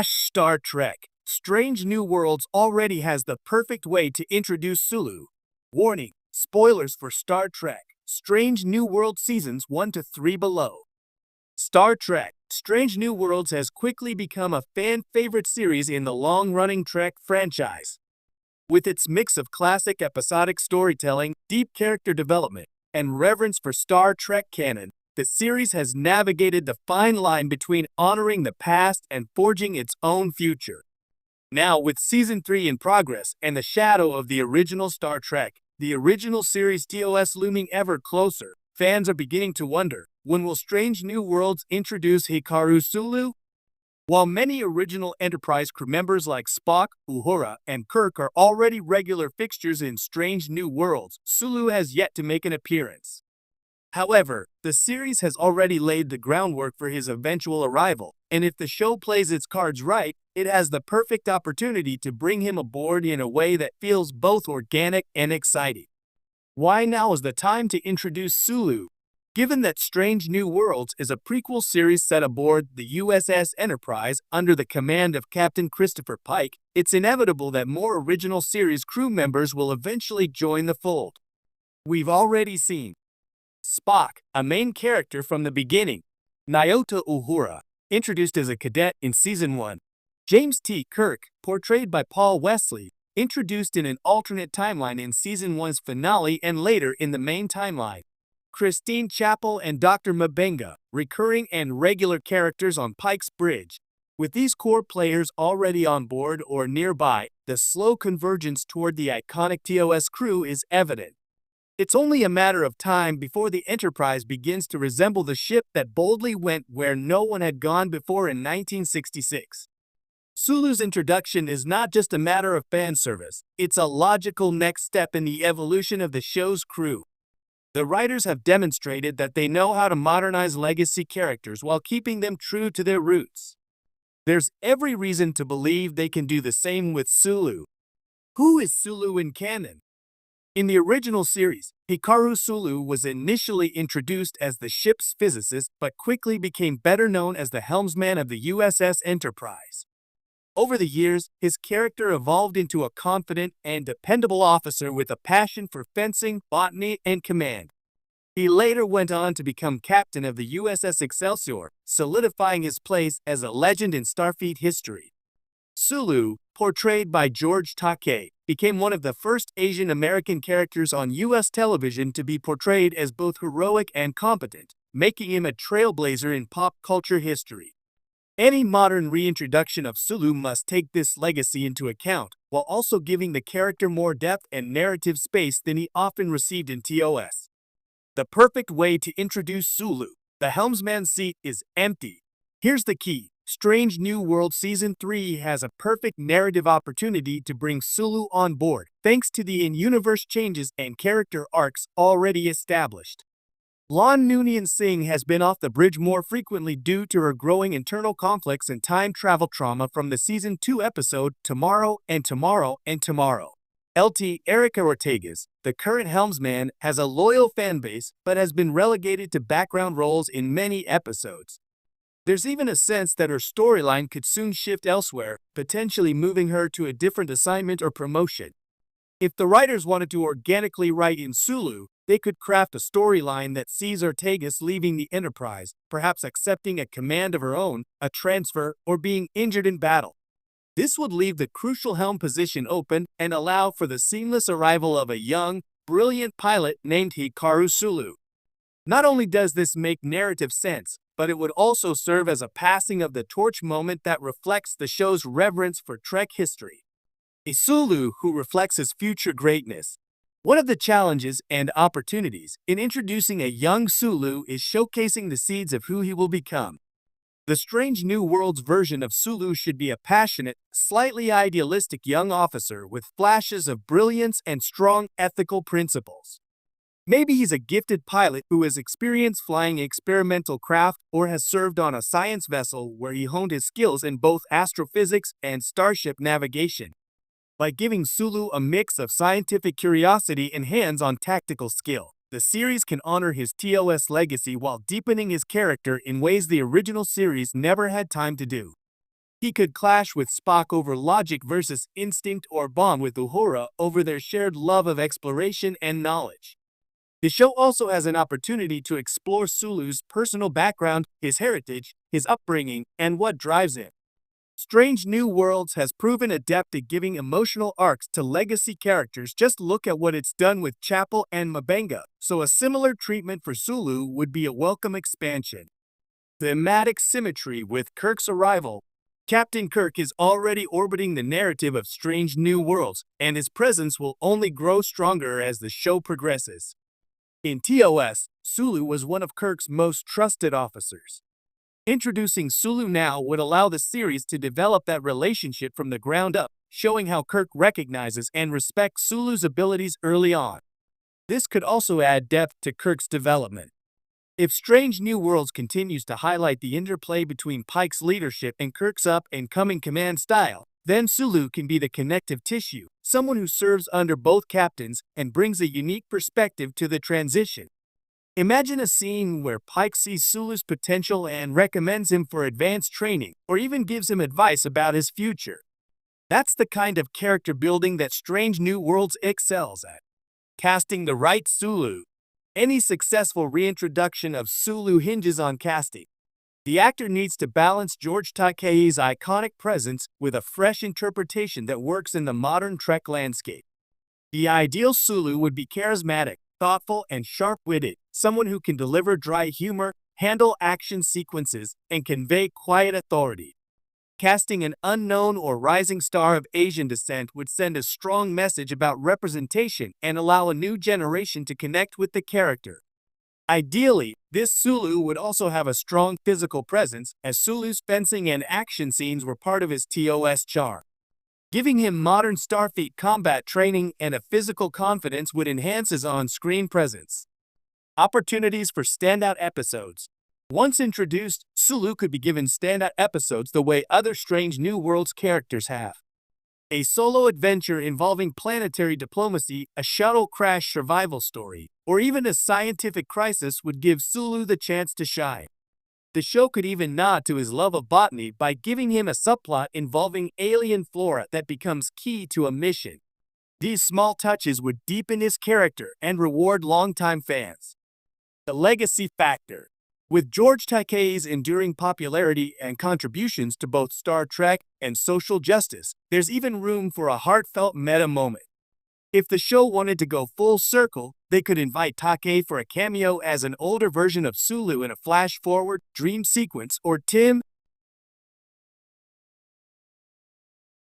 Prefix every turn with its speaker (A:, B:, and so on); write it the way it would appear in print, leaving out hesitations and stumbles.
A: Star Trek Strange New Worlds already has the perfect way to introduce Sulu. Warning, spoilers for Star Trek Strange New World Seasons 1 to 3 below. Star Trek Strange New Worlds has quickly become a fan-favorite series in the long-running Trek franchise. With its mix of classic episodic storytelling, deep character development, and reverence for Star Trek canon, the series has navigated the fine line between honoring the past and forging its own future. Now, with Season 3 in progress and the shadow of the original Star Trek, the original series TOS looming ever closer, fans are beginning to wonder, when will Strange New Worlds introduce Hikaru Sulu? While many original Enterprise crew members like Spock, Uhura, and Kirk are already regular fixtures in Strange New Worlds, Sulu has yet to make an appearance. However, the series has already laid the groundwork for his eventual arrival, and if the show plays its cards right, it has the perfect opportunity to bring him aboard in a way that feels both organic and exciting. Why now is the time to introduce Sulu? Given that Strange New Worlds is a prequel series set aboard the USS Enterprise under the command of Captain Christopher Pike, it's inevitable that more original series crew members will eventually join the fold. We've already seen Spock, a main character from the beginning. Nyota Uhura, introduced as a cadet in Season 1. James T. Kirk, portrayed by Paul Wesley, introduced in an alternate timeline in Season 1's finale and later in the main timeline. Christine Chapel and Dr. Mabenga, recurring and regular characters on Pike's Bridge. With these core players already on board or nearby, the slow convergence toward the iconic TOS crew is evident. It's only a matter of time before the Enterprise begins to resemble the ship that boldly went where no one had gone before in 1966. Sulu's introduction is not just a matter of fan service, it's a logical next step in the evolution of the show's crew. The writers have demonstrated that they know how to modernize legacy characters while keeping them true to their roots. There's every reason to believe they can do the same with Sulu. Who is Sulu in canon? In the original series, Hikaru Sulu was initially introduced as the ship's physicist but quickly became better known as the helmsman of the USS Enterprise. Over the years, his character evolved into a confident and dependable officer with a passion for fencing, botany, and command. He later went on to become captain of the USS Excelsior, solidifying his place as a legend in Starfleet history. Sulu, portrayed by George Takei, became one of the first Asian American characters on U.S. television to be portrayed as both heroic and competent, making him a trailblazer in pop culture history. Any modern reintroduction of Sulu must take this legacy into account, while also giving the character more depth and narrative space than he often received in TOS. The perfect way to introduce Sulu. The helmsman's seat is empty. Here's the key. Strange New World Season 3 has a perfect narrative opportunity to bring Sulu on board, thanks to the in-universe changes and character arcs already established. Lon Noonien Singh has been off the bridge more frequently due to her growing internal conflicts and time travel trauma from the Season 2 episode Tomorrow and Tomorrow and Tomorrow. LT Erica Ortegas, the current helmsman, has a loyal fanbase but has been relegated to background roles in many episodes. There's even a sense that her storyline could soon shift elsewhere, potentially moving her to a different assignment or promotion. If the writers wanted to organically write in Sulu, they could craft a storyline that sees Ortegas leaving the Enterprise, perhaps accepting a command of her own, a transfer, or being injured in battle. This would leave the crucial helm position open and allow for the seamless arrival of a young, brilliant pilot named Hikaru Sulu. Not only does this make narrative sense, but it would also serve as a passing of the torch moment that reflects the show's reverence for Trek history. A Sulu who reflects his future greatness. One of the challenges and opportunities in introducing a young Sulu is showcasing the seeds of who he will become. The Strange New Worlds version of Sulu should be a passionate, slightly idealistic young officer with flashes of brilliance and strong ethical principles. Maybe he's a gifted pilot who has experienced flying experimental craft or has served on a science vessel where he honed his skills in both astrophysics and starship navigation. By giving Sulu a mix of scientific curiosity and hands-on tactical skill, the series can honor his TOS legacy while deepening his character in ways the original series never had time to do. He could clash with Spock over logic versus instinct or bond with Uhura over their shared love of exploration and knowledge. The show also has an opportunity to explore Sulu's personal background, his heritage, his upbringing, and what drives him. Strange New Worlds has proven adept at giving emotional arcs to legacy characters. Just look at what it's done with Chapel and Mabenga, so a similar treatment for Sulu would be a welcome expansion. Thematic symmetry with Kirk's arrival. Captain Kirk is already orbiting the narrative of Strange New Worlds, and his presence will only grow stronger as the show progresses. In TOS, Sulu was one of Kirk's most trusted officers. Introducing Sulu now would allow the series to develop that relationship from the ground up, showing how Kirk recognizes and respects Sulu's abilities early on. This could also add depth to Kirk's development. If Strange New Worlds continues to highlight the interplay between Pike's leadership and Kirk's up-and-coming command style, then Sulu can be the connective tissue, someone who serves under both captains and brings a unique perspective to the transition. Imagine a scene where Pike sees Sulu's potential and recommends him for advanced training, or even gives him advice about his future. That's the kind of character building that Strange New Worlds excels at. Casting the right Sulu. Any successful reintroduction of Sulu hinges on casting. The actor needs to balance George Takei's iconic presence with a fresh interpretation that works in the modern Trek landscape. The ideal Sulu would be charismatic, thoughtful, and sharp-witted, someone who can deliver dry humor, handle action sequences, and convey quiet authority. Casting an unknown or rising star of Asian descent would send a strong message about representation and allow a new generation to connect with the character. Ideally, this Sulu would also have a strong physical presence, as Sulu's fencing and action scenes were part of his TOS charm. Giving him modern Starfleet combat training and a physical confidence would enhance his on-screen presence. Opportunities for standout episodes. Once introduced, Sulu could be given standout episodes the way other Strange New Worlds characters have. A solo adventure involving planetary diplomacy, a shuttle crash survival story, or even a scientific crisis would give Sulu the chance to shine. The show could even nod to his love of botany by giving him a subplot involving alien flora that becomes key to a mission. These small touches would deepen his character and reward longtime fans. The legacy factor. With George Takei's enduring popularity and contributions to both Star Trek and social justice, there's even room for a heartfelt meta moment. If the show wanted to go full circle, they could invite Takei for a cameo as an older version of Sulu in a flash-forward dream sequence, or Tim